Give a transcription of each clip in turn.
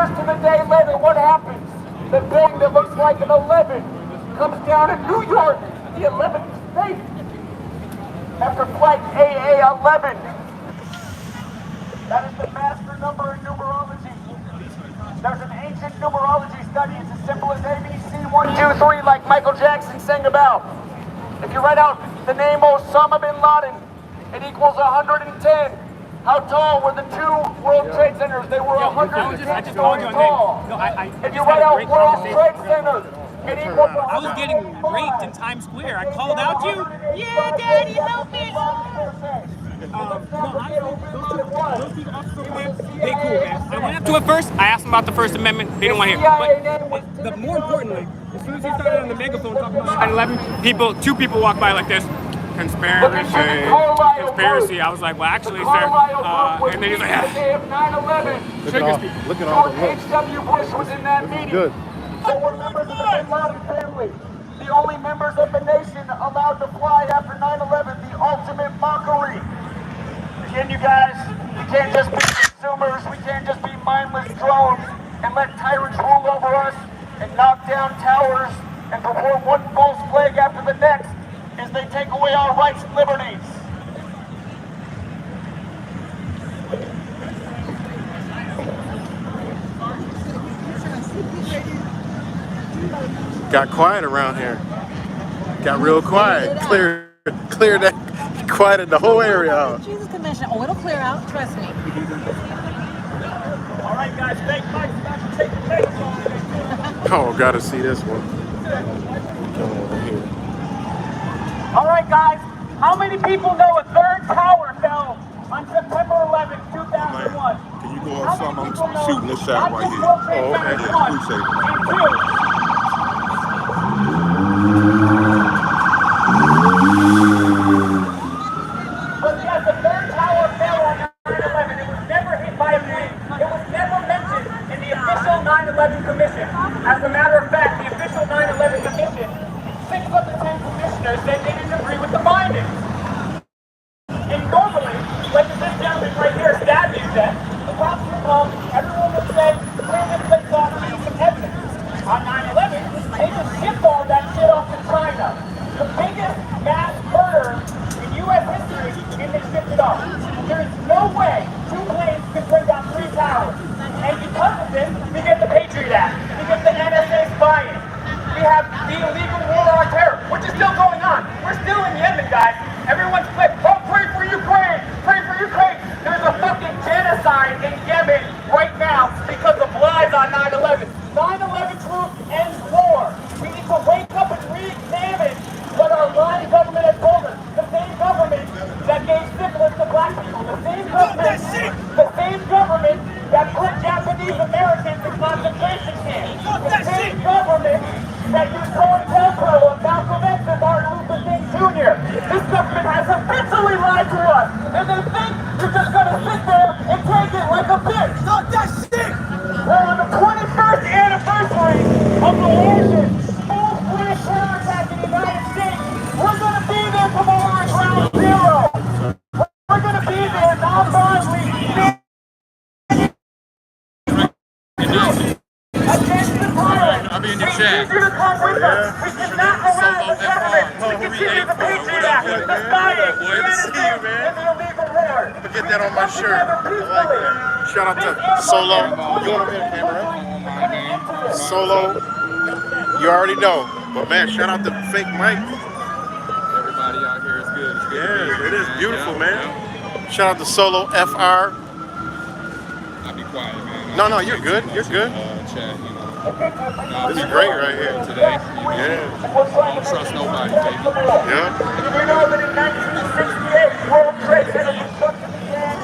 years to the day later, what happens? The building that looks like an 11 comes down in New York, the 11th state, after flight AA-11. That is the master number in numerology. There's an ancient numerology study. It's as simple as ABC 1, 2, 3, like Michael Jackson sang about. If you write out the name Osama bin Laden, it equals 110. How tall were the two World Trade Centers? They were 110 stories tall. If you write out World Trade Center, it equals... I was getting raped in Times Square. I called out you. Yeah, Daddy, help me. They cool, man. I went up to it first. I asked them about the First Amendment. They didn't want to hear it. But more importantly, as soon as he started on the megaphone talking about 9/11, two people walked by like this. Conspiracy. I was like, well, actually, sir. And then he's like, Look at all the H.W. Bush was in that meeting. Good. So we're members of the Bin Laden family. The only members of the nation allowed to fly after 9/11. The ultimate mockery. Again, you guys, we can't just be consumers. We can't just be mindless drones and let tyrants rule over us and knock down towers and perform one false flag after the next as they take away our rights and liberties. Got quiet around here. Got real quiet. Cleared that, quieted the whole area out. Jesus Convention. Oh, it'll clear out. Trust me. All right, guys. Fake Mike's about to take the face. Oh, gotta see this one. All right, guys. How many people know a third tower fell on September 11th, 2001? Can you go on something? I'm shooting this shot right here. Oh, okay. Yeah, appreciate it, man. But yes, the third tower fell on 9/11. It was never hit by a plane. It was never mentioned in the official 9/11 Commission. As a matter of fact, the official 9/11 Commission, 6 of the 10 commissioners said they didn't agree with the findings. And normally, like this gentleman right here, Stabby said, the cops would come, everyone would say, bring this place off, we need some evidence. On 9/11, they just shipped all that shit off to China. The biggest mass murder in U.S. history, and they shipped it off. There is no way 2 planes could bring down 3 towers. And because of this, we get the Patriot Act. We get the NSA spying. We have the illegal war on terror, which is still going on. We're still in Yemen, guys. Everyone's like, oh, pray for Ukraine! Pray for Ukraine! There's a fucking genocide in Yemen right now because of lies on 9/11. 9/11 truth ends war. We need to wake up and re-examine what our lying government has told us. The same government that gave syphilis to black people. The same government that put Japanese Americans in concentration camps. The same government that used COINTELPRO and Malcolm X and Martin Luther King Jr. This government has officially lied to us, and they think you're just going to sit there and take it like a bitch. Not that shit! Well, on the 21st anniversary of the largest full-fledged terror attack in the United States, we're going to be there tomorrow at ground zero. We're going to be there non-violently against the tyrant. I'll be in your chat. We cannot allow the government to continue the Patriot Act, the spying, the NSA, and the illegal war. Get that on my shirt. I like that. Shout out to Solo. You want to be on camera? Solo. You already know. But man, shout out to Fake Mike. Everybody out here is good. It's good. Yeah, it is beautiful, yeah, man. Yeah. Shout out to Solo FR. I'll be quiet, man. No, you're good. You're good. Chat, you know. This is great right here. Today. Yeah. I don't trust nobody, baby. Yeah. You know that in 1968, World Trade Center construction began,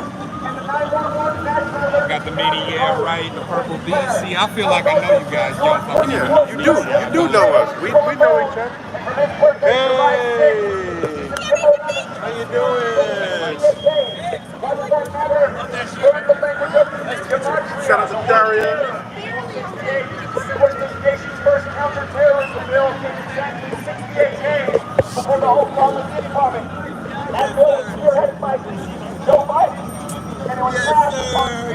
and the 911 national... Got the mini right, the purple beat. See, I feel like I know you guys. Young fucking Yeah, you do know us. We know each other. Hey! How you doing? Shout out to Daria. This was the nation's first counterterrorism bill in 68 days before the whole Congress did coming. That bill was spearheaded by Joe Biden, and it was passed upon the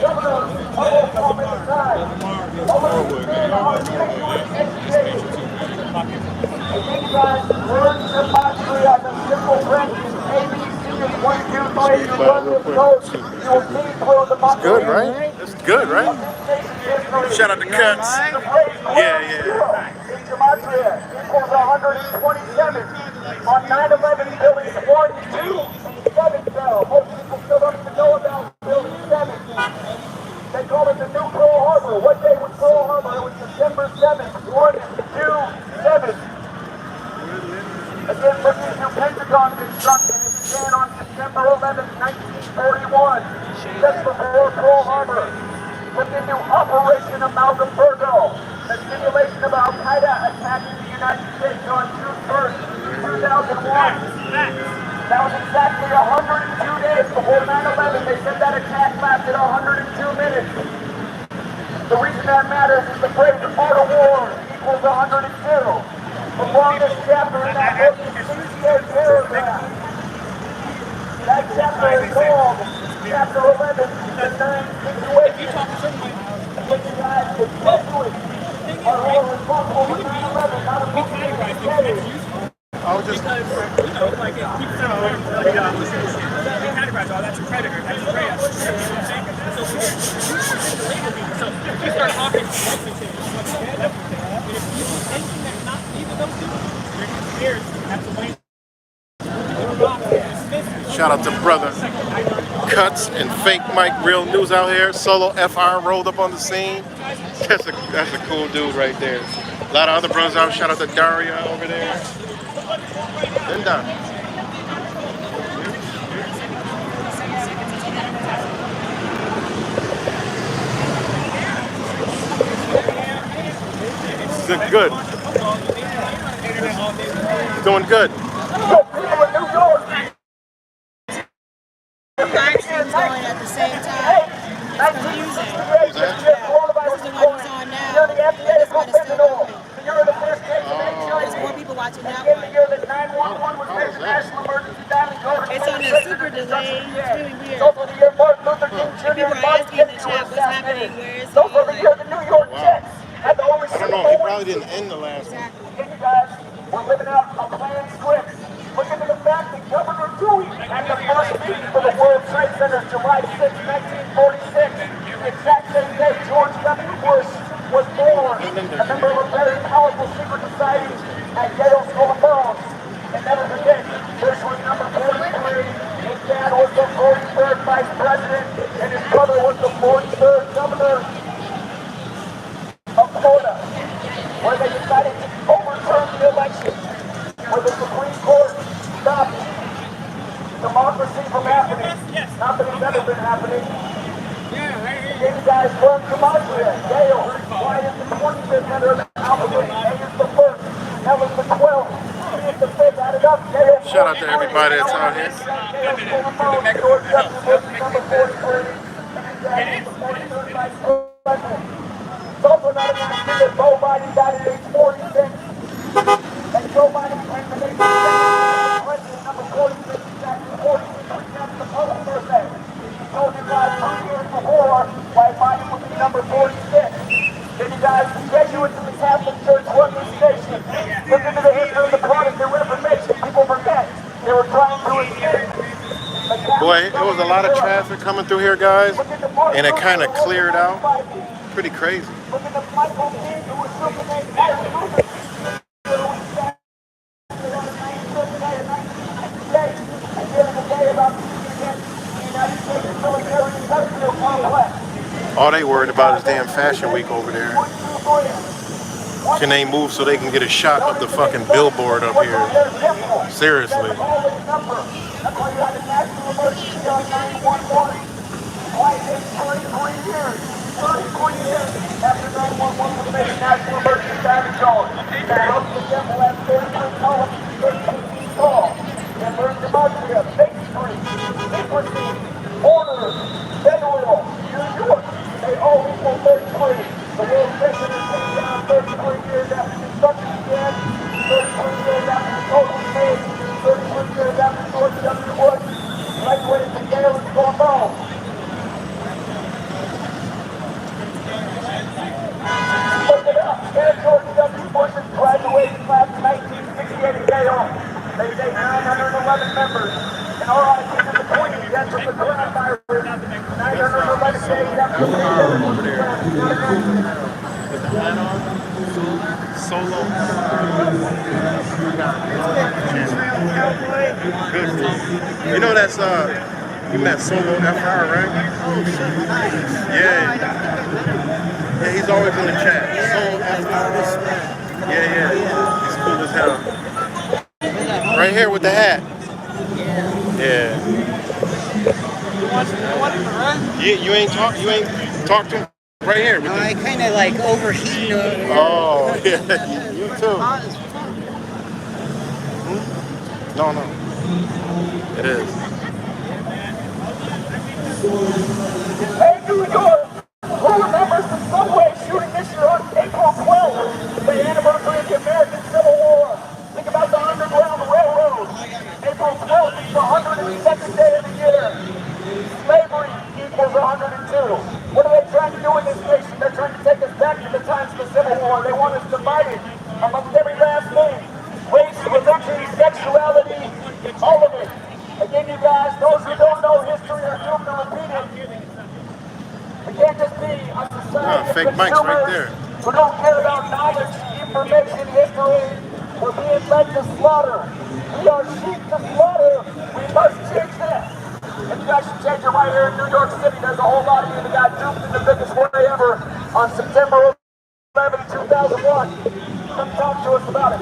governor of these by real quick. It's good, right? It's good, right? Shout out to Cuts. Yeah, yeah. Equals 127. On 9/11, buildings 1, 2, and 7 fell. Most people still don't even know about building 7. They call it the new Pearl Harbor. What day was Pearl Harbor? It was December 7th. 1, 2, 7. Again, looking through Pentagon construction, it began on September 11th, 1941, just before Pearl Harbor. Look into Operation Amalgam Virgo, a simulation of Al-Qaeda attacking the United States on June 1st, 2001. That was exactly 102 days before 9/11. They said that attack lasted 102 minutes. The reason that matters is the phrase art of war equals 102. The longest chapter in that book is 68 paragraphs. That chapter is called Chapter 11, The 9 Situations. Which guys especially are all responsible for 9/11, not a book I was just because, you know, like, if people say, oh, they categorize, oh, that's a predator, that's a prey, that's a prey, you know what I'm saying? So if you start talking mostly to if you thinking that not even those people, you're conspired, that's a way. shout out to brother Cuts and Fake Mike, real news out here. Solo FR rolled up on the scene. That's a cool dude right there. A lot of other brothers out. Shout out to Daria over there. Linda. Good. Doing good. Livestream's going at the same time. It's confusing. This is the one who's on now, but this one is still going. There's more people watching that one. It's on a super delay. It's really weird. And people are asking in the chat what's happening, where is he? I don't know. He probably didn't end the last one. You guys, we're living out a planned script. Look into the fact that Governor Dewey at the first meeting for the World Trade Center, July 6, 1946, the exact same day George W. Bush was born, a member of a very powerful secret society at Yale School of Law. And never forget, Bush was number 43, his dad was the 43rd vice president, and his brother was the 43rd governor of Florida, where they decided to overturn the election, where the Supreme Court stopped democracy from happening. Not that it's ever been happening. These guys from Gematria, Yale, Y is the 25th letter of the alphabet, A is the first, L is the 12th, C is the 5th, added up, Yale. Shout out to everybody that's out here. George W. Bush, number 43, and the 43rd vice president. It's also not an accident that Joe Biden died at age 46. And Joe Biden became the nation's president, number 46, exactly 46 after the Pope's birthday. He told you guys 2 years before why Biden would be number 46. Then you guys, graduates of the Catholic Church run this nation. Look into the history of the Protestant Reformation. People forget they were trying to escape. Boy, there was a lot of traffic coming through here, guys, and it kind of cleared out. Pretty crazy. Look at the Michael King, who was still the name Martin Luther. All they worried about is damn Fashion Week over there. Can they move so they can get a shot of the fucking billboard up here? Seriously. After 911 was made a national emergency damage zone. The house of the devil has 33 columns, 13 feet tall. And burned Gematria, State Street, Secrecy, Order, Federal, New York. They all equal 33. The World Trade Center is taken down 33 years after construction began, 33 years after the total was made, 33 years after George W. Bush graduated from Yale and Sorbonne. Look it up. There's George W. Bush's graduating class in 1968 at Yale. They say 911 members. And all I think is the 20s. That's over there. With the hat on. Solo. Good. You know that's you met Solo FR, right? Yeah. Yeah, he's always in the chat. Solo FR. Yeah. He's cool as hell. Right here with the hat. Yeah. You ain't talked to him right here. With I kind of like overheat. Oh, yeah, you too. No. It is. Hey, New York! Who remembers the subway shooting this year on April 12th, the anniversary of the American Civil War? Think about the Underground Railroad. April 12th is the 102nd day of the year. Slavery equals 102. What are they trying to do in this nation? They're trying to take us back to the times of the Civil War. They want us divided amongst every last name. Race, religion, sexuality, all of it. Again, you guys, those who don't know history are doomed to repeat it. We can't just be a society of fake mics right consumers there. who don't care about knowledge, information, history. We're being led to slaughter. We are sheep to slaughter. We must change that. And you guys should change it right here in New York City. There's a whole lot of you that got duped in the biggest way ever on September 11, 2001. Come talk to us about it.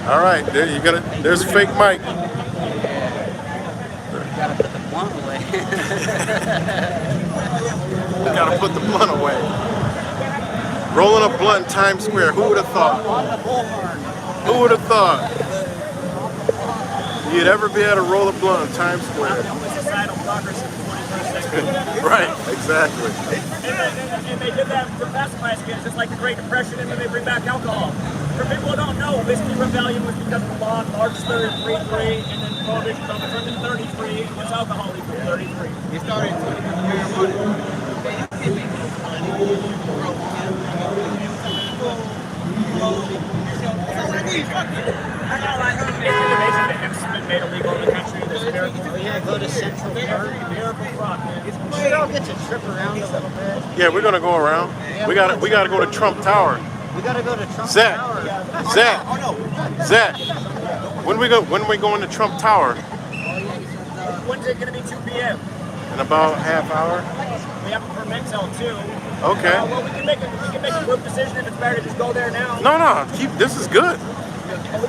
All right, there you got it. There's fake Mike. Gotta put the blunt away. Gotta put the blunt away. Rolling a blunt in Times Square. Who would have thought? Who would have thought? You'd ever be able to roll a blunt in Times Square. Right, exactly. And they did that to pacify us again, just like the Great Depression, and then they bring back alcohol. For people who don't know, Whiskey Rebellion was because of the law on March 3rd, 33, and then Prohibition overturned in 33, and was alcohol equal 33. He started Made illegal in the country. Yeah, go to Central Park. We all get to trip around a little bit. Yeah, we're gonna go around. We gotta go to Trump Tower. We gotta go to Trump Zach, Tower. Zach. When we going to Trump Tower? When's it gonna be 2 p.m.? In about half hour. We have a permit till 2. Okay. Well, we can make a group decision if it's better to just go there now. No. This is good.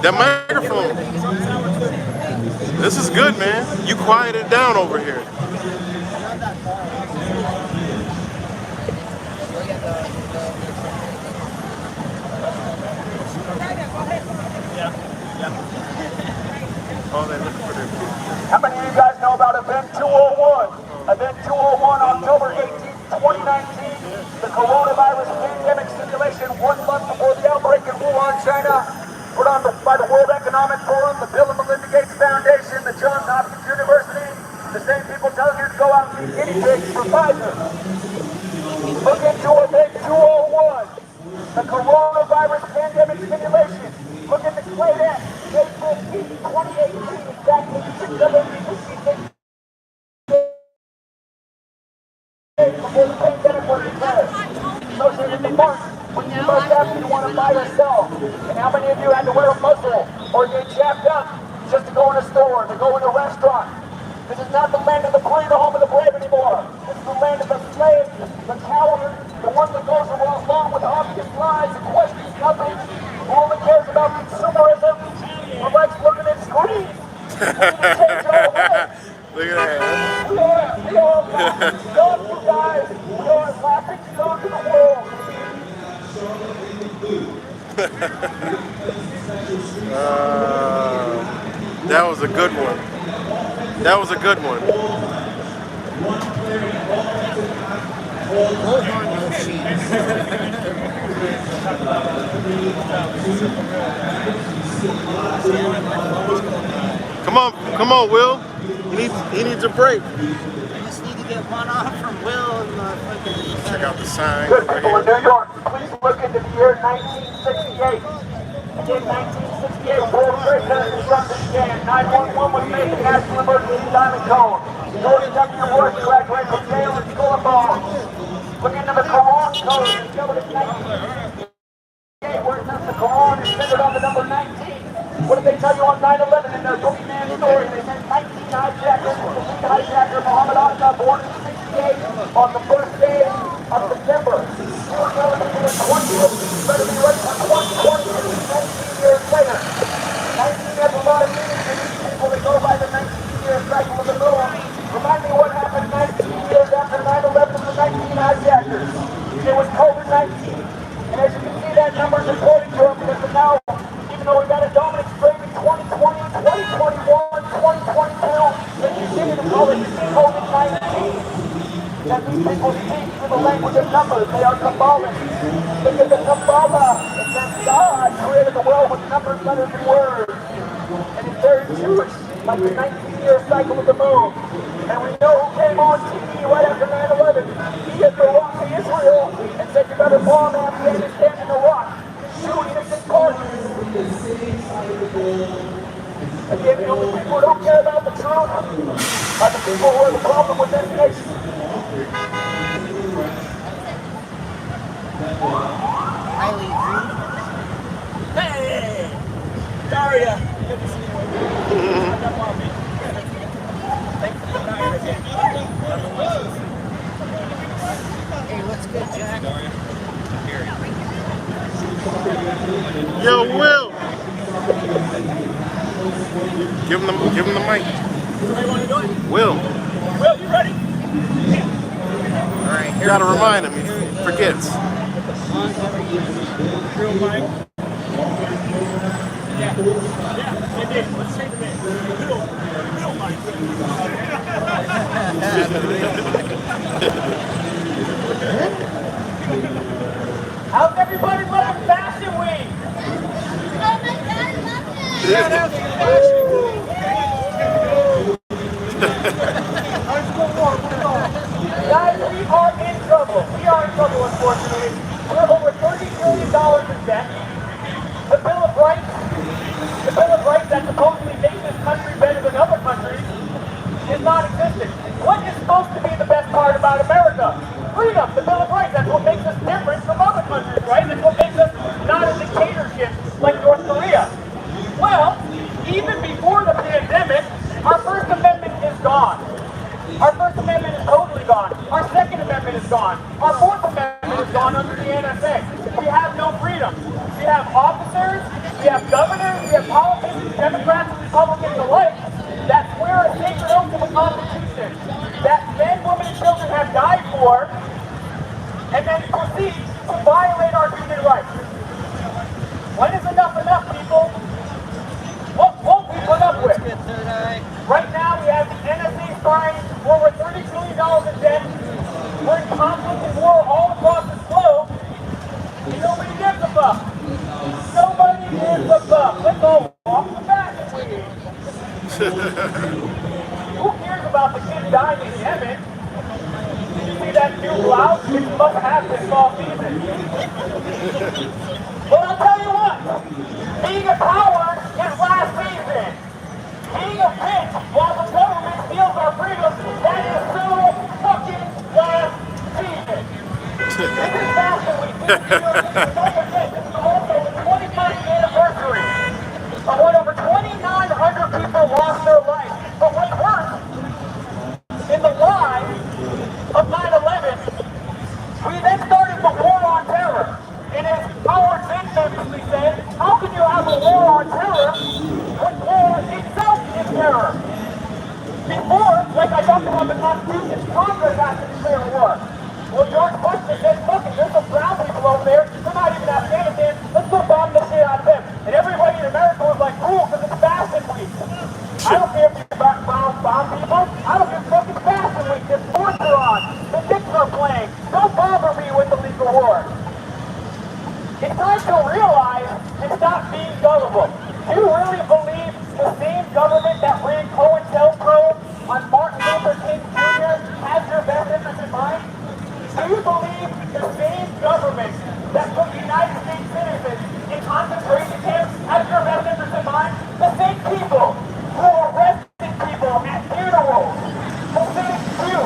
That microphone. This is good, man. You quiet it down over here. Oh, they're looking for their food. How many of you guys know about Event 201? Event 201, October 18th, 2019. The coronavirus pandemic simulation 1 month before the outbreak in Wuhan, China. Put on by the World Economic Forum, the Bill and Melinda Gates Foundation, the Johns Hopkins University, the same people telling you to go out and get guinea pigs for Pfizer. Look into Event 201, the coronavirus pandemic simulation. Look at the Clay Act, May 15, 2018, exactly 666 days before the pandemic was declared. Associated in March, when you first asked me to want to buy or sell. And how many of you had to wear a muzzle or get jacked up just to go in a store, to go in a restaurant? This is not the land of the free, the home of the brave anymore. This is the land of the slave, the coward, the one that goes along with obvious lies and questions nothing, who only cares about consumerism, who likes looking at screens. Look at that. We are laughing stock, you guys. We are laughing stock in the world. That was a good one. That was a good one. Come on, Will. He needs a break. I just need to get one off from Will and the fucking Check out the sign Good over people in here. New York, please look into the year 1968. In 1968, World Trade Center construction began. 911 was made the national emergency diamond cone. George W. Bush graduated from Yale and School of Law. Look into the Quran code and discovered it's 1968, where it says the Quran is centered on the number 19. What did they tell you on 9/11 in their boogeyman story? They said 19 hijackers, the lead hijacker Muhammad Atta, born in 68 on the first day of September. You were telling me in the 20th, you better be ready for 2020, 19 years later. 19 has a lot of meaning to these people that go by the 19-year cycle of the moon. Remind me what happened 19 years after 9/11 to the 19 hijackers. It was COVID-19. And as you can see, that number's according to them because now, even though we got a dominant strain in 2020, 2021, 2022, they continue to call it COVID-19. That these people speak through the language of numbers. They are Kabbalists. Look at the Kabbalah. It says God created the world with numbers, letters, and words. And it's very Jewish, like the 19-year cycle of the moon. And we know who came on TV right after 9/11. He is the rock to Israel and said you better bomb Afghanistan in Iraq. Shoot innocent parties. Again, the only people who don't care about the truth are the people who are the problem with this nation. Hey! Daria! Good to see you. Hey, what's good, Jack? Yo, Will. Give him the mic. Will. Will, you ready? All right, You gotta remind him. He forgets. Real mic. Yeah, it is. Let's say the name. Real mic. How's everybody loving Fashion Week? Guys, we are in trouble. We are in trouble, unfortunately. We're over $30 trillion in debt. The Bill of Rights that supposedly makes this country better than other countries is non-existent. What is supposed to be the best part about America? Freedom, the Bill of Rights. That's what makes us different from other countries, right? That's what makes us not a dictatorship like North Korea. Well, even before the pandemic, our First Amendment is gone. Our First Amendment is totally gone. Our Second Amendment is gone. Our Fourth Amendment is gone under the NSA. We have no freedom. We have officers, we have governors, we have politicians, Democrats and Republicans alike that swear a sacred oath to the Constitution that men, women, and children have died for, and then proceed to violate our human rights. When is enough enough, people? What won't we put up with? Right now, we have the NSA spying over $30 trillion in debt. We're in conflict and war all across the globe. And nobody gives a fuck. Nobody gives a fuck. Let's go off the bat, please. Who cares about the kids dying in Yemen? Did you see that new blouse? It must have this fall season. Well, I'll tell you what. Being a coward is last season. Being a bitch while the government steals our freedom, that is so fucking last season. This is Fashion Week. Don't forget, this is also the 21st anniversary of when over 2,900 people lost their lives. But what's worse, in the lie of 9/11, we then started the war on terror. And as Howard Zinn famously said, how can you have a war on terror when war itself is terror? Before, like I talked about the Constitution, Congress has to declare war. Well, George Bush just said, fuck it, there's some brown people over there, they're not even Afghanistan, let's go bomb the shit out of them. And everybody in America was like, cool, because it's Fashion Week. I don't care if you bomb people, I don't give a fuck, it's Fashion Week, the sports are on, the Knicks are playing, don't bother me with the legal war. It's time to realize and stop being gullible. Do you really believe the same government that ran COINTELPRO on Martin Luther King Jr. has your best interest in mind? Do you believe the same government that put United States citizens in concentration camps has your best interest in mind? The same people who arrested people at funerals, the same few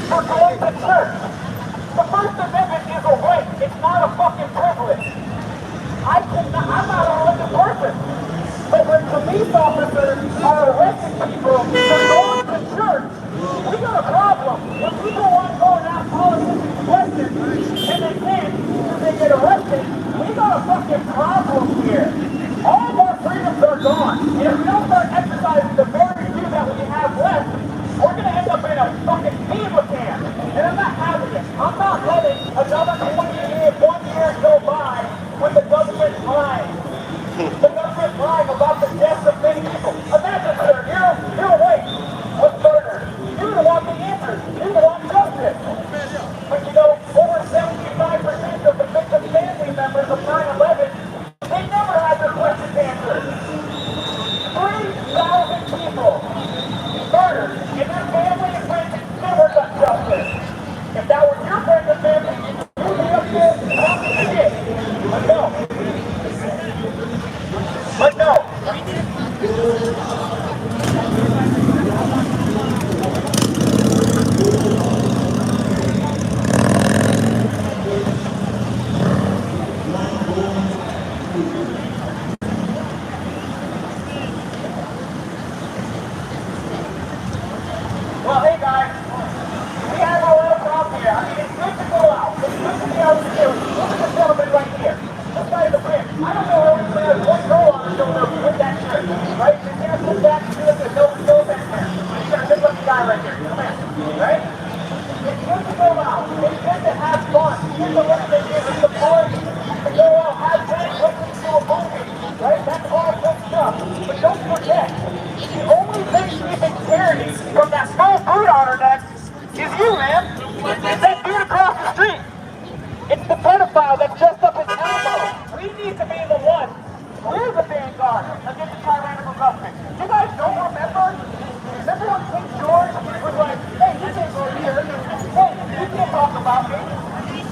for going to church. The First Amendment is a right. It's not a fucking privilege. I'm not a religious person. But when police officers are arresting people for going to church, we got a problem. When people want to go and ask politicians questions and they can't because they get arrested, we got a fucking problem here. All of our freedoms are gone. And if we don't start exercising the very few that we have left, we're going to end up in a fucking FEMA camp. And I'm not having it. I'm not letting another 1 year go by when the government's lying. The government's lying about the deaths of many people. Imagine, sir, you're white, was murdered. You want the answers. You want justice. But you know, over 75% of the victims' family members of 9/11, they never had their questions answered. 3,000 people murdered, and their family and friends never got justice. If that was your friend and family, you would be up here talking shit. But no. But no. Well, hey guys, we have a little problem here. I mean, it's good to go out. It's good to be out here. Look at the gentleman right here. This guy is a pimp. I don't know how he has one girl on his shoulder with that shirt, right? You can't put that shirt with no back there. You gotta pick up the guy right here. Come here, right? It's good to go out. It's good to have fun. Here's the one that gives us the party. To go out, have fun, listen to a movie, right? That's all good stuff. But don't forget, the only thing keeping Charity from that small food on her neck is you, man. It's that dude across the street. It's the pedophile that's just up his elbow. We need to be the one. We're the vanguard against the tyrannical government. You guys don't remember? Remember when King George was like, hey, you can't go here. Hey, you can't talk about me.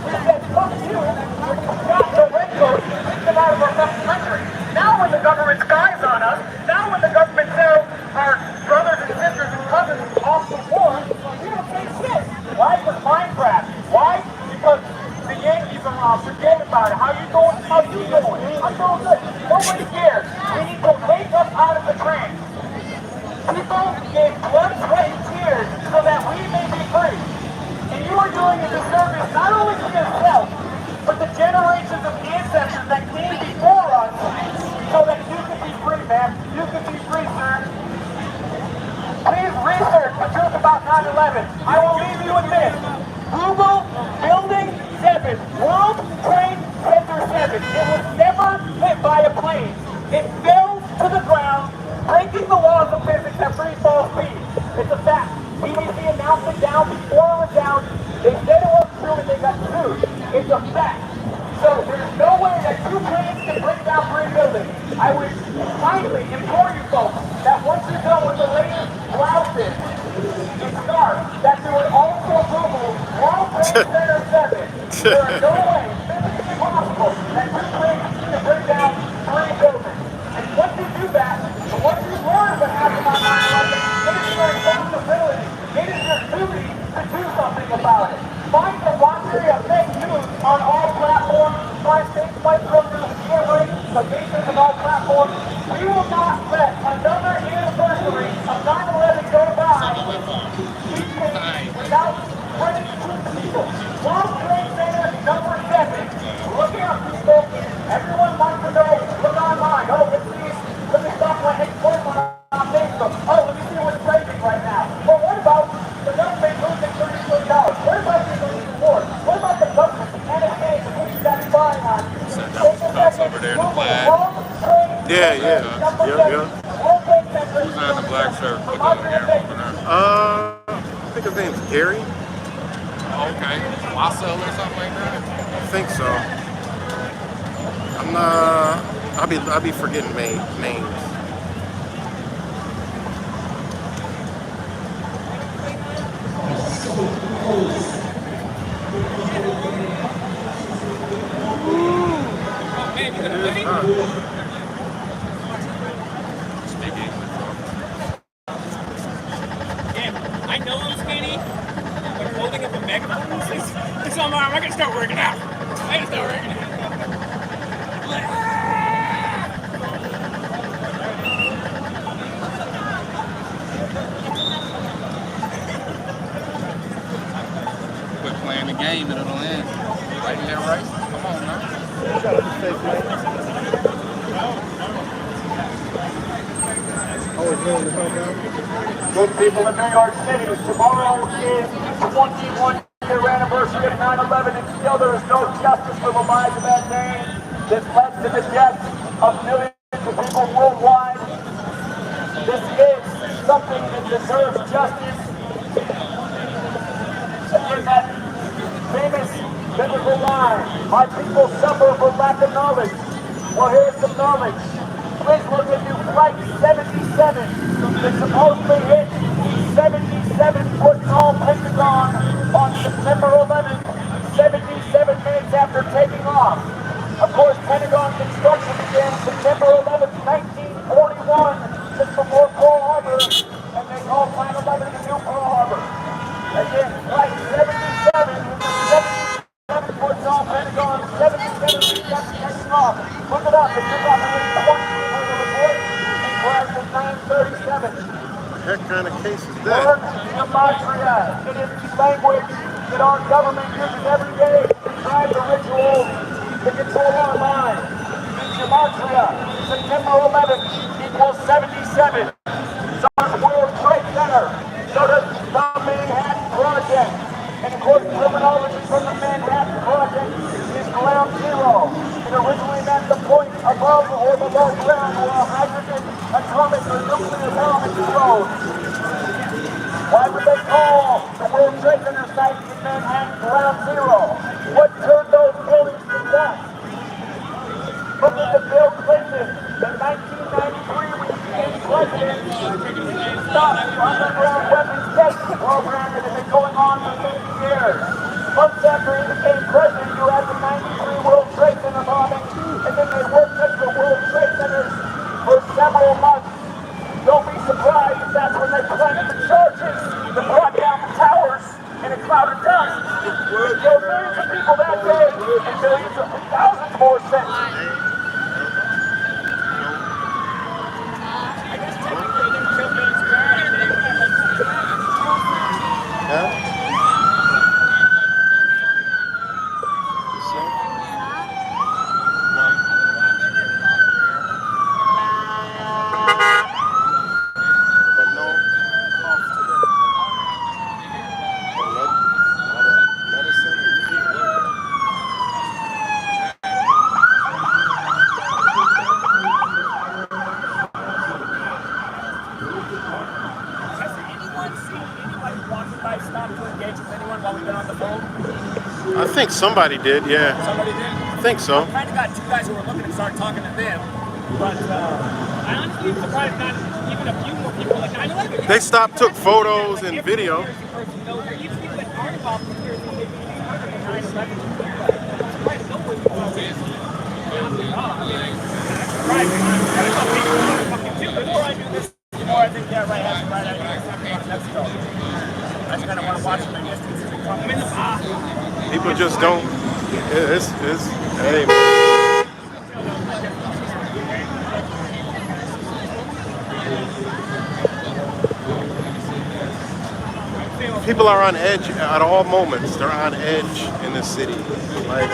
We said, fuck you. We got the redcoat. Kicked them out of our fucking country. Now when the government spies on us, now when the government sells our brothers and sisters and cousins off the war, we don't say shit. Why? With Minecraft. Why? Because the Yankees are off. Forget about it. How you doing? How you doing? I'm doing good. Nobody cares. We need to wake up out of the trance. People gave blood, sweat, and tears so that we may be free. And you are doing a disservice not only to yourself, but the generations of ancestors that came before us so that you can be free, man. You can be free, sir. Please research the truth about 9/11. I will leave you with this. Google Building 7, World Trade Center 7. It was never hit by a plane. It fell to the ground, breaking the laws of physics at free fall speed. It's a fact. BBC announced it down before it was down. They said it was true and they got sued. It's a fact. So there's no way that two planes can break down three buildings. I would kindly implore you folks that once you're done with the latest blouses and scarves, that you would also Google World Trade Center 7. There are no way, physically possible, that two planes can break down three buildings. And once you do that, and once you learn what happened on 9/11, it is your responsibility. It is your duty to do something about it. Find the laundry of fake news on all platforms. Find fake micro-news hammering the basis of all platforms. We will not let another anniversary of 9/11 go by without spreading the truth to people. World Trade Center number 7. Look out, people. Everyone wants to know. Look online. Oh, let me stop my ex-boyfriend on Facebook. Oh, let me see what's trending right now. Well, what about the government losing $30 billion? What about the losing war? What about the government, the NSA, the people that spying on you? Over there in the black. Yeah. Who's in the black shirt? Put that on here. I think his name's Gary. Okay. Wassel or something like that? I think so. I'll be forgetting names. I know I'm skinny, but holding up a megaphone is on my arm. I gotta start working out. I gotta start working out. Quit playing the game and it'll end. Right there, right? Come on now. Good people in New York City, tomorrow is the 21-year anniversary of 9/11, and still there is no justice for the lives of that day that led to the deaths of millions of people worldwide. This is something that deserves justice. Again, that famous biblical line, my people suffer for lack of knowledge. Well, here's some knowledge. Please look into Flight 77 that supposedly hit 77-foot tall Pentagon on September 11th, 77 minutes after taking off. Of course, Pentagon construction began September 11th, 1941, just before Pearl Harbor, and they called 9/11 the new Pearl Harbor. Again, Flight 77 with the 77-foot tall Pentagon, 77 minutes after taking off. Look it up. If you're not going to 20 people in the report, it crashed at 9:37. What kind of case is Learn that? gematria. It is the language that our government uses every day to drive the rituals to control our minds. Gematria. September 11th equals 77. So does World Trade Center. So does the Manhattan Project. And of course, terminology from the Manhattan Project is ground zero. It originally meant the point above or below ground where a hydrogen, atomic, or nuclear bomb explodes. Why would they call the World Trade Center site in Manhattan ground zero? What turned those buildings to dust? Look at the Bill Clinton, the 1993 when he became president, stopped the underground weapons testing program that had been going on for 50 years. Months after he became president, you had the 93 World Trade Center bombing, and then they worked at the World Trade Centers for several months. Don't be surprised if that's when they planted the charges that brought down the towers in a cloud of dust. It killed millions of people that day, and millions of thousands more since. I think somebody did, yeah. Somebody did? I think so. I kind of got two guys who were looking to start talking to them, but I honestly am surprised not even a few more people like 9/11. They stopped, took photos and video. People just don't. Hey. People are on edge at all moments. They're on edge in this city. Like,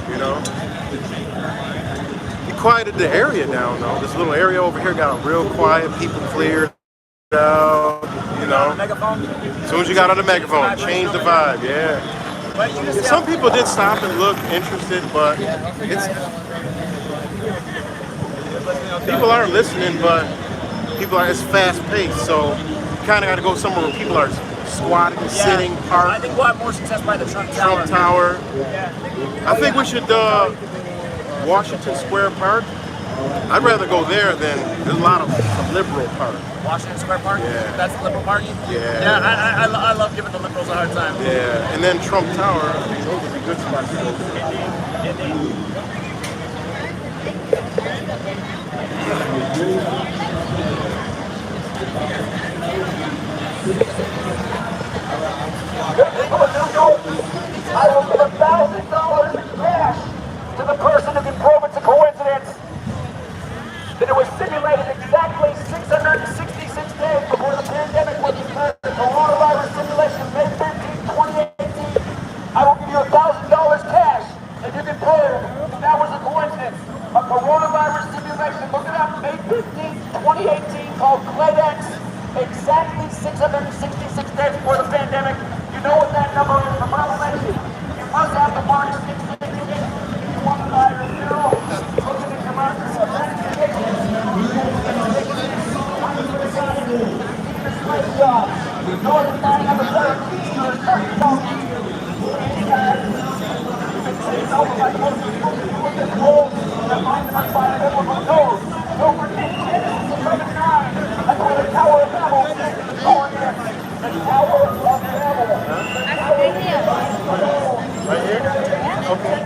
you know. He quieted the area down though. This little area over here got real quiet. People cleared out. You know. As soon as you got on the megaphone, change the vibe. Yeah. Some people did stop and look interested, but people aren't listening. But it's fast paced, so you kind of got to go somewhere where people are squatting, sitting, parked. I think we'll have more success by the Trump Tower. I think we should Washington Square Park. I'd rather go there than there's a lot of liberal park. Washington Square Park? Yeah. That's the liberal party? Yeah. Yeah, I love giving the liberals a hard time. Yeah, and then Trump Tower. I mean, those would be good spots to go to. Indeed. I will give $1,000 in cash to the person who can prove it's a coincidence that it was simulated exactly 666 days before the pandemic was declared. The coronavirus simulation, May 15, 2018. I will give you $1,000 cash if you can prove that that was a coincidence. A coronavirus simulation, look it up, May 15, 2018, called CLEDX, exactly 666 days before the pandemic. You know what that number is, the violation. You must have the mark 666. You want to buy your zero, look at the commercial. Right here? Okay.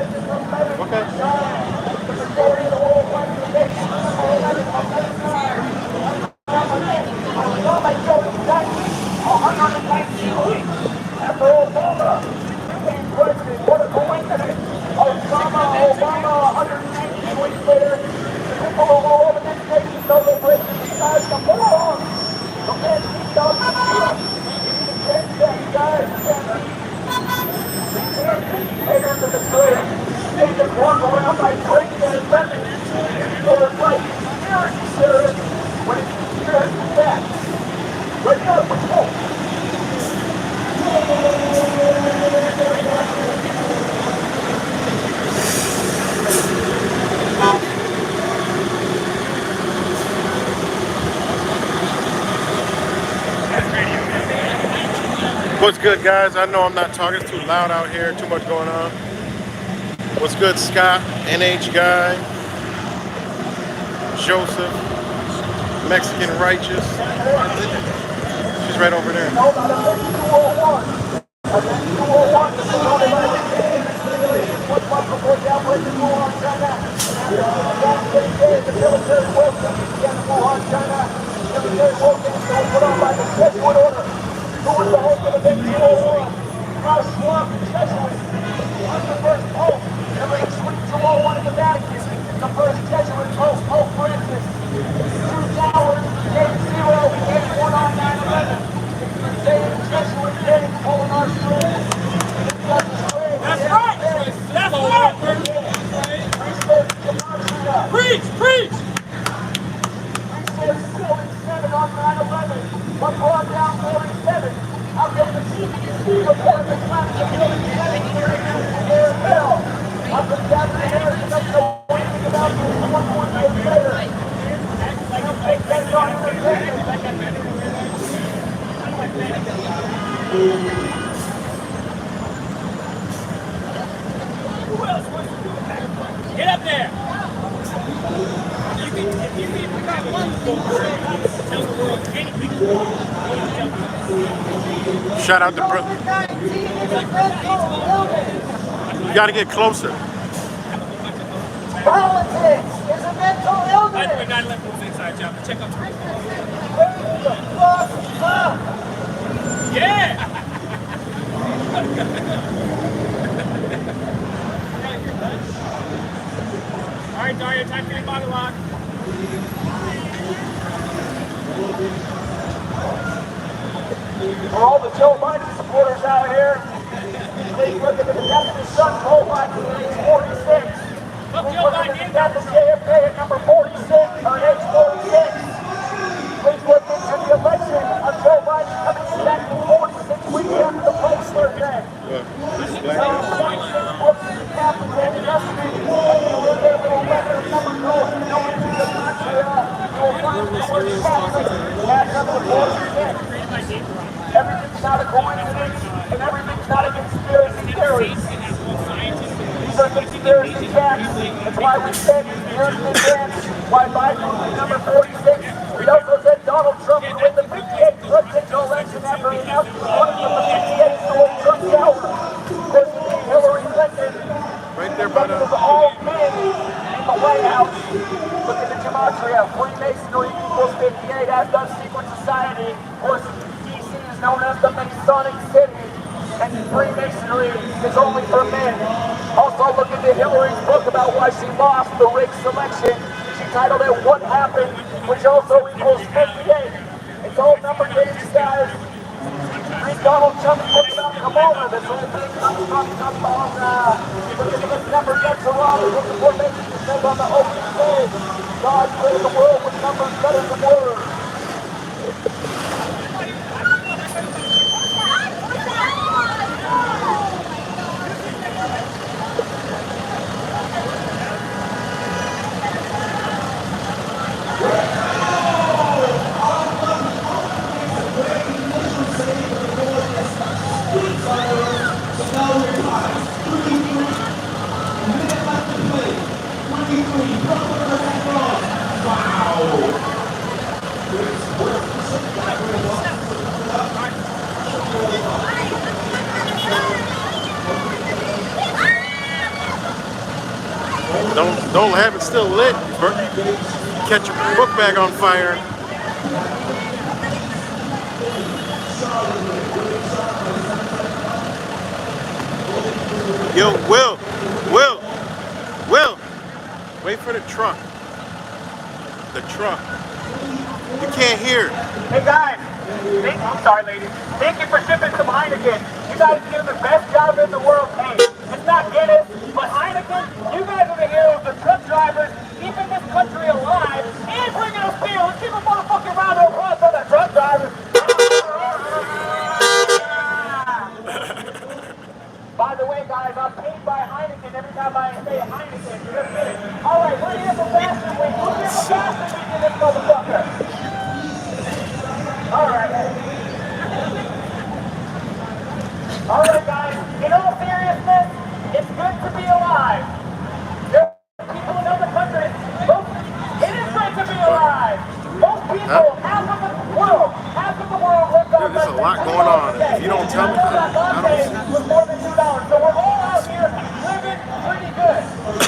Obama, 119 weeks later, the people all over this nation know they break the size of the moron. Okay, don't change that, guys. Haters of the trade. They just walk around like crazy and offended. So it's like conspiracy theories when it's conspiracy facts. Wake up, hope. What's good, guys? I know I'm not talking. It's too loud out here. Too much going on. What's good, Scott? NH guy. Joseph. Mexican Righteous. She's right over there. Who was the host of the big 201? Klaus Schwab, the Jesuit. Was the first pope to bring Suite 201 in the Vatican. The first Jesuit pope, Pope Francis. 2 towers, gate 0, gate 1 on 9/11. The same Jesuit thing pulling our strings. That's right! That's right! Preach! Preach! Building 7 on 9/11. What brought down 47? How come the CDC report the class of building 7 here in there fell? How come Captain Harrison doesn't know anything about this 1 years later? I don't think that's on entertainment. Who else wants to do that? Get up there! If you got one thing to say, tell the world anything. Shout out to brother. You gotta get closer. Politics is a mental illness. By the way, 9/11 was inside job. Check out the Who the fuck up? Yeah! All right, Dario, time for your monologue. For all the Joe Biden supporters out here, please look at the death of his son, Joe Biden, at age 46. Please look at the death of JFK at number 46, or at age 46. Please look into the election of Joe Biden coming in exactly 46 weeks after the post birthday. Everything's not a coincidence, and everything's not a conspiracy theory. These are conspiracy facts. That's why we said years in advance why Biden was number 46. We also said Donald Trump would win the 58th presidential election after he announced he was running from the 58th Trump Tower. Of course, Hillary Clinton. Right there, brother. All men in the White House. out. Look at the gematria. Freemasonry equals 58, as does secret society. Of course, DC is known as the Masonic City, and Freemasonry is only for men. Also, look into Hillary's book about why she lost the rigged selection. She titled it "What Happened," which also equals 58. It's all number games, guys. Read Donald Trump's book about Kamala. This whole thing comes from look at this number gets around. Look at what makes it says on the opening page. God created the world with numbers better than words. Don't have it still lit. Catch your book bag on fire. Yo, Will, wait for the truck. The truck. You can't hear. Hey guys, I'm sorry ladies. Thank you for shipping some Heineken. You guys do the best job in the world. Hey, it's not Guinness, but Heineken, you guys are the heroes, the truck drivers, keeping this country alive, and bringing us beer. Let's give a motherfucking round of applause for the truck drivers. By the way, guys, I'm paid by Heineken every time I say Heineken. Just kidding. All right, we're here for Fashion Week. We're here for Fashion Week in this motherfucker. All right. All right, guys. In all seriousness, it's good to be alive. There are people in other countries. It is great to be alive. Most people, half of the world live on There's a lot going on. If you don't tell me, I don't see. with more than $2. So we're all out here living pretty good.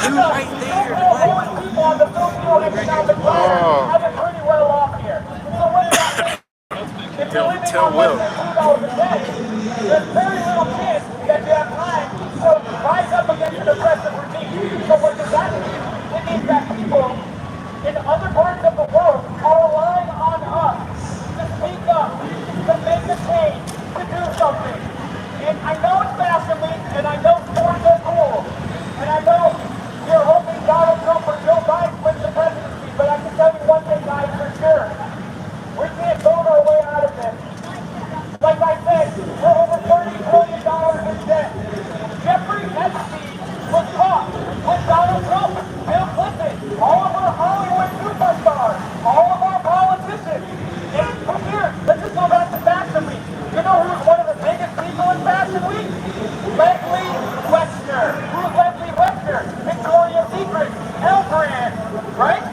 Right there. Most people on the Filipino-economic ladder have it pretty well off here. So what's that? If you're living Tell on Will. less than $2 a day, there's very little chance that you have time to rise up against an oppressive regime. So what does that mean? It means that people in other parts of the world are relying on us to speak up, to make a change, to do something. And I know it's Fashion Week, and I know sports are cool, and I know you're hoping Donald Trump or Joe Biden wins the presidency, but I can tell you one thing, guys, for sure. We can't vote our way out of this. Like I said, we're over $30 billion in debt. Jeffrey Epstein was caught with Donald Trump, Bill Clinton, all of our Hollywood superstars, all of our politicians. And from here, let's just go back to Fashion Week. You know who's one of the biggest people in Fashion Week? Leslie Wexner. Who's Leslie Wexner? Victoria's Secret, L brand, right?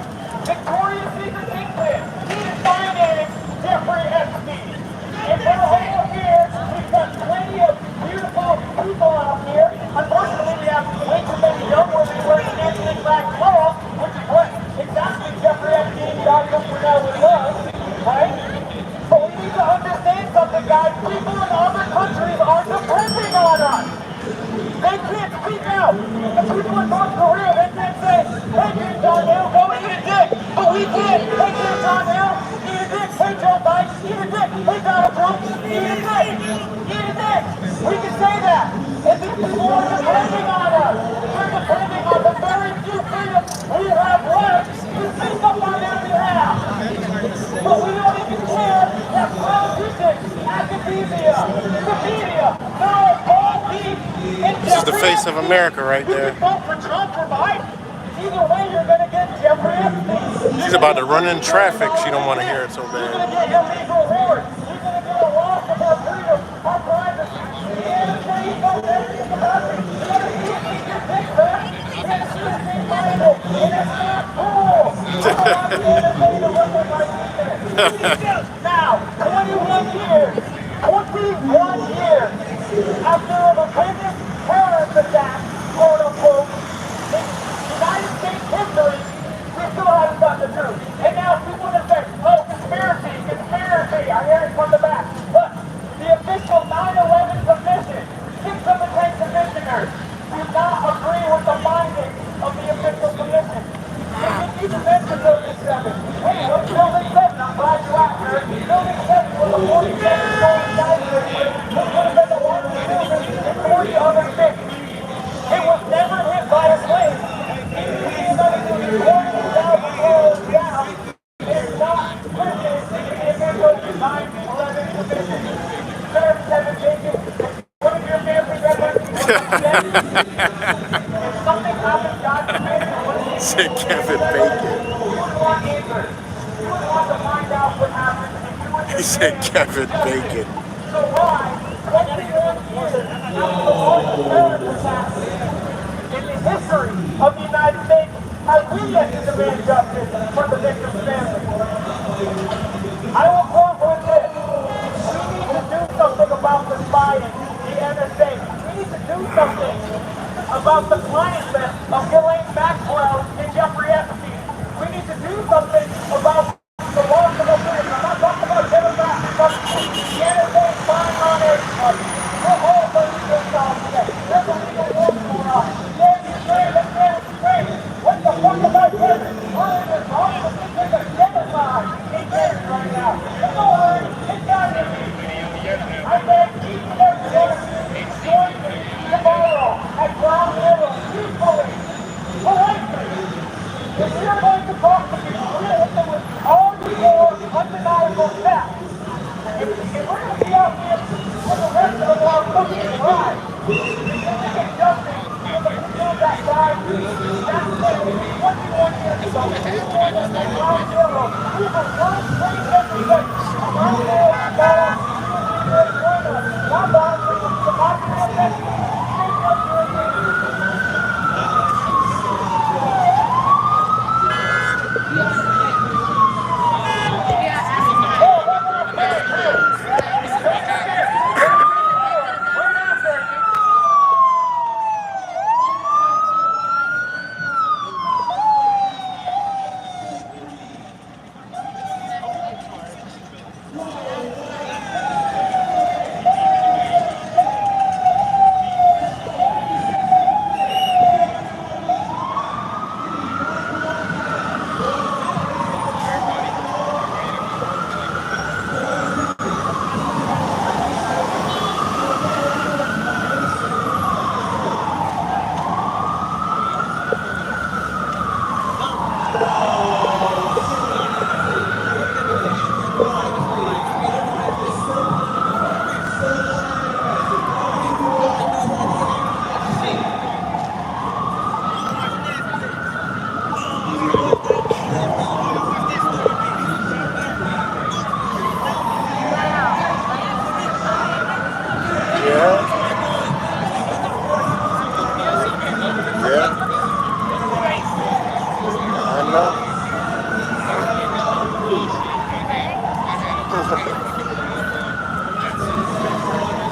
Victoria's Secret Kingpin. He is financing Jeffrey Epstein. And for the whole year, we've got plenty of beautiful people out here. Unfortunately, we have way too many young women wearing anti-black clothes, which is what exactly Jeffrey Epstein got for now with love, right? But we need to understand something, guys. People in other countries are depending on us. They can't speak out. The people in North Korea, they can't say, hey, Kim Jong-il, go eat a dick. But we can. Hey, Kim Jong-il, eat a dick. Hey, Joe Biden, eat a dick. Hey, Donald Trump, eat a dick. Eat a dick. We can say that. And these people are depending on us. They're depending on the very few freedoms we have left to speak up on their behalf. But we don't even care that politicians, academia, the media, they're all deep. This is the face of America right there. You can vote for Trump or Biden. Either way, you're going to get Jeffrey Epstein. She's about to run in traffic. She don't want to hear it so You're going bad. to get illegal wars. You're going to get a loss of our freedom, our privacy. And it's going to eat those everything about it. You're going to see it in your dick, man. You're going to see it in Bible. And it's not cool. I'm not the entertainer to look at my weakness. Now, 21 years after the biggest terrorist attack, quote unquote, in United States history, something happens, God forbid, Said Kevin Bacon. you want answers. You want to find out what happened, and you He said Kevin Bacon. So why, 21 years after the largest terrorist attack in the history of the United States, have we yet to demand justice for the victim's family? I will close with this. We need to do something about the spying, the NSA. We need to do something about the client list of Ghislaine Maxwell and Jeffrey Epstein. We need to do something about the loss of a witness. I'm not talking about Democrats, but the NSA spying on everybody. We're all going to do something today. There's a legal war going on. Yes, it's great. That's great. What the fuck am I doing? Why is this wrong? There's a genocide in Paris right now. But don't worry, it's not in me. I beg each and every one of you to join me tomorrow at ground level, peacefully, politely. If we are going to talk to people, we're going to hit them with all your undeniable facts. If we're going to be out here for the rest of our fucking lives, we can get justice for the people that died. That's what 21 years ago. We were at ground zero. We were 1.7% of our world now. Not boundary, the market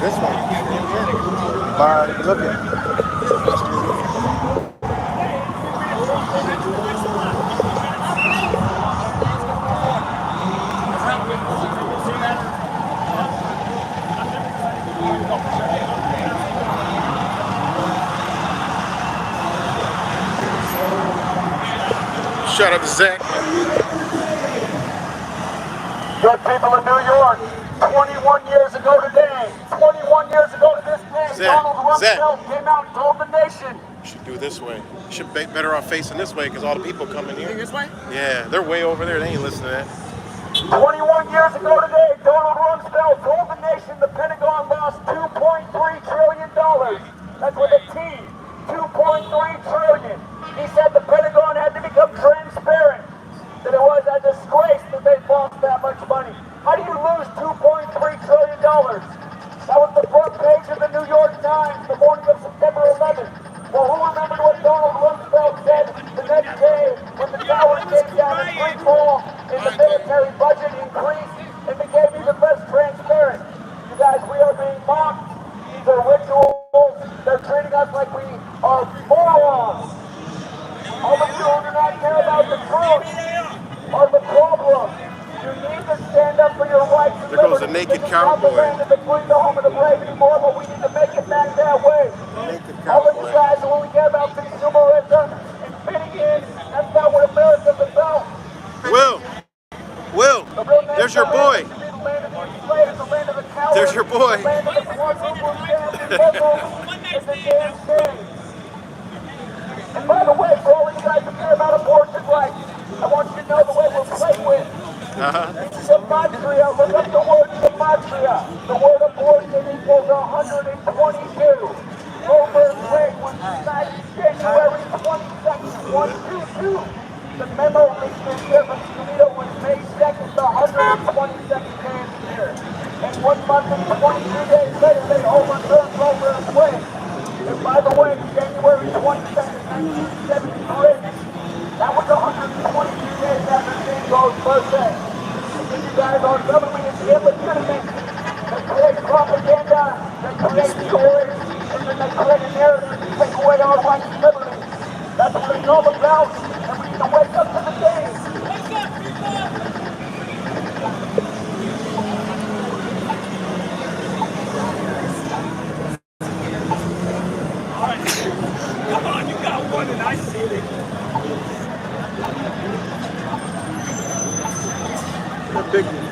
This one. By looking. Shout out to Zach. Good people of New York, 21 years ago today, 21 years ago to this day, Donald Rumsfeld came out and told the nation. Should do this way. Should be better off facing this way because all the people coming here. This way? Yeah, they're way over there. They ain't listening to that. 21 years ago today, Donald Rumsfeld told the nation the Pentagon lost $2.3 trillion. That's with a T, 2.3 trillion. He said the Pentagon had to become transparent, that it was a disgrace that they lost that much money. How do you lose $2.3 trillion? That was the front page of the New York Times the morning of September 11th. Well, who remembered what Donald Rumsfeld said the next day when the towers came down in free fall and the military budget increased and became even less transparent? You guys, we are being mocked. These are rituals. They're treating us like we are morons. All of you who do not care about the truth are the problem. You need to stand up for your rights and There goes the liberties. naked cowboy. The free, the home of the brave anymore, but we need to make it back that way. Naked All of you cowboy. guys who only care about consumerism and fitting in, that's not what America's about. Will, there's your boy. There's your boy. And by the way, for all you guys who care about abortion rights, I want you to know the way we're played with. It's gematria. Look up the word gematria. The word abortion equals 122. Over 3 was decided January 22nd, 122. The memo reached in San Benito was May 2nd, the 122nd day of the year. And 1 month and 22 days later, they overturned Roe v. Wade. And by the way, January 22nd, 1973, that was 122 days after Jane Roe's birthday. And you guys, our government is illegitimate. They create propaganda, they create stories, and then they create a narrative to take away our rights and liberties. That's what it's all about, and we need to wake up to the game. Come on, you got one and I see it. A big one.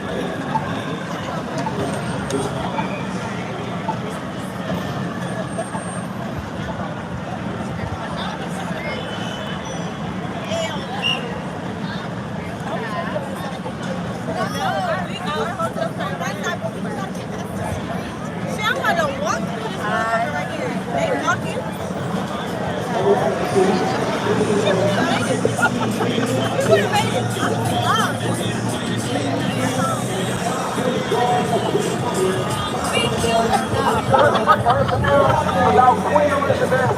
About Queen Elizabeth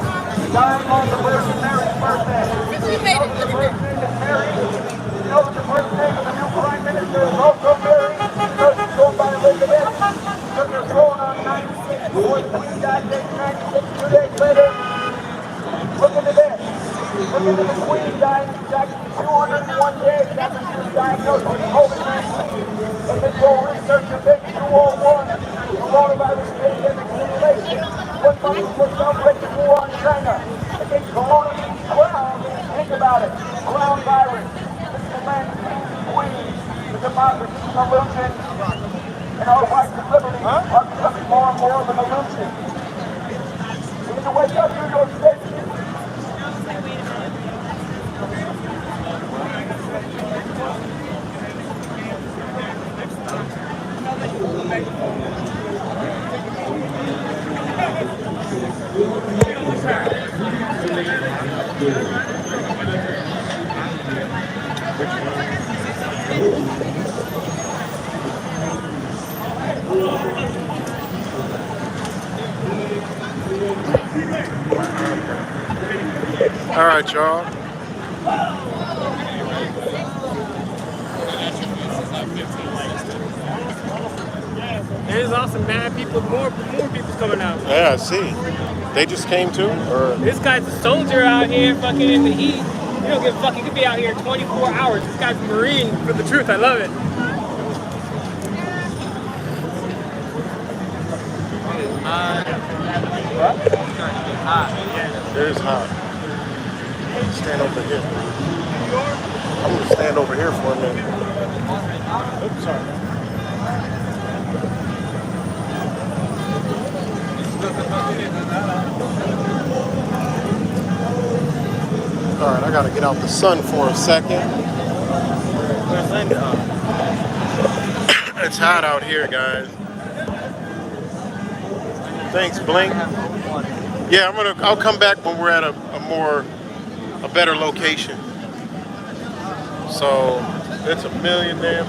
dying on the Virgin Mary's birthday. We made it. The first name is Mary. You know the first name of the new Prime Minister is also Mary. Because she's going by Elizabeth. Took her throne on 96 before the Queen died at 96. 2 days later, look into this. Look into the Queen dying exactly 201 days after she was diagnosed with COVID-19. And this whole research of this 201 coronavirus pandemic simulation. 1 month before celebrating war on China against Corona crown. Think about it. Crown virus. This is the land of kings and queens. The democracy is an illusion. And our rights and liberties are becoming more and more of an illusion. We need to wake up, New York State. All right, y'all. There's also mad people, more people's coming out. Yeah, I see. They just came too, or This guy's a soldier out here fucking in the heat. You don't give a fuck, he could be out here 24 hours. This guy's a Marine for the truth, I love it. it is hot. Stand over here. I'm gonna stand over here for a minute. Oops, sorry. All right, I gotta get out the sun for a second. It's hot out here, guys. Thanks, Blink. Yeah, I'll come back when we're at a better location. So it's a million there.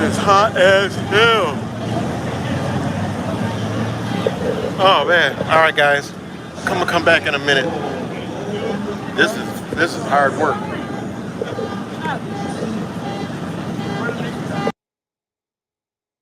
It's hot as hell. Oh man. All right, guys. I'm gonna come back in a minute. This is hard work.